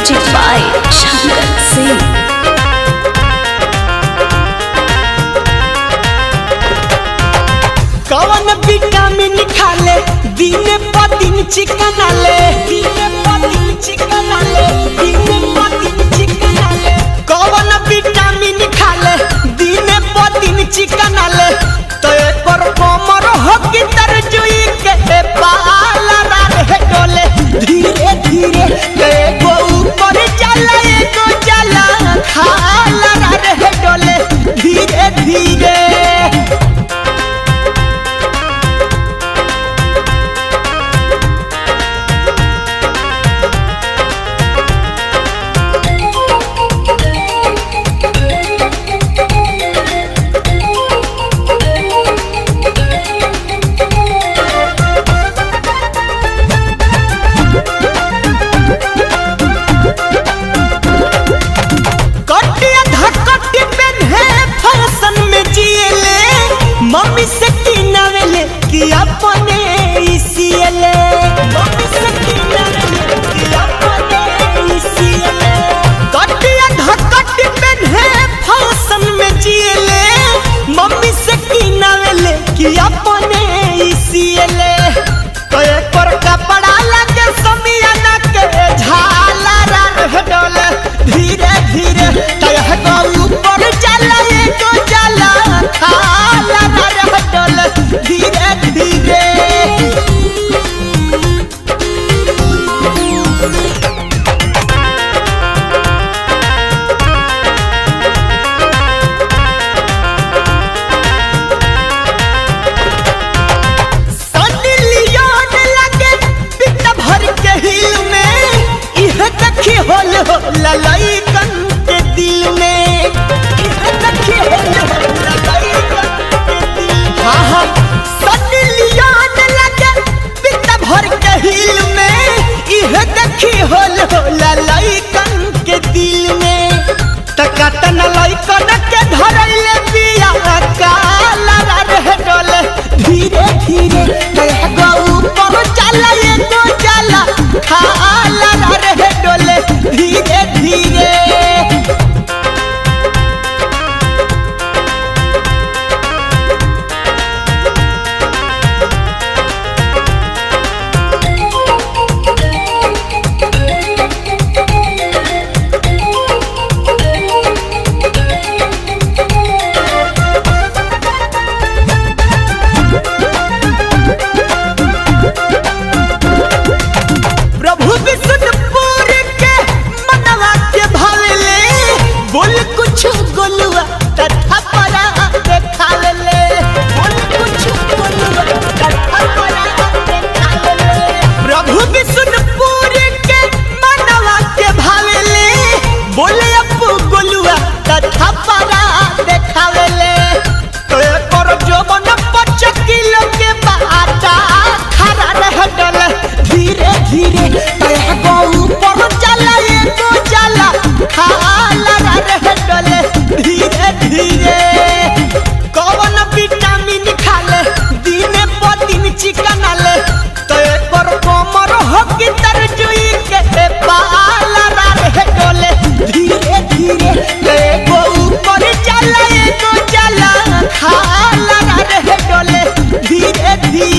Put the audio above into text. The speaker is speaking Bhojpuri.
Music by Shankar Singh. कौन विटामिन खाले दिन प दिन चिकन आले, दिन प दिन चिकन आले, दिन प दिन चिकन आले। कौन विटामिन खाले दिन प दिन चिकन आले, तो एकर कमर हो कि तरजुई के बाल रहे डोले। धीरे धीरे एगो ऊपर चला एगो चला खाला रहे डोले। धीरे धीरे मम्मी से किनावेले कि अपने इसीले, मम्मी से किनावेले कि अपने इसीले। कटिया धकटी पेन्हे फैशन में जिएले, मम्मी से किनावेले कि अपने इसीले। तो एकर कपड़ा लगे समियाना के झाला रह डोले। धीरे धीरे तह को ऊपर चला एगो चला खाला धीरे धीरे। सनी लियोन लगे पिता भर के हिल में, इह देखी होल ललैकन के दिल में, इह देखी होल ललैकन के दिल। हाँ हाँ सनी लियोन लगे पिता भर के हिल में, इह देखी होल ललैकन के दिल में। तकतन लैकन के धरैले बिया काला रहे डोले। धीरे धीरे एगो ऊपर चला एगो चला खाला रहे डोले। धीरे धीरे चिकन आले, तो एकर कमर हो कि तरजुई के बाल रहे डोले। धीरे धीरे एगो ऊपर चला एगो चला खाला रहे डोले। धीरे धीरे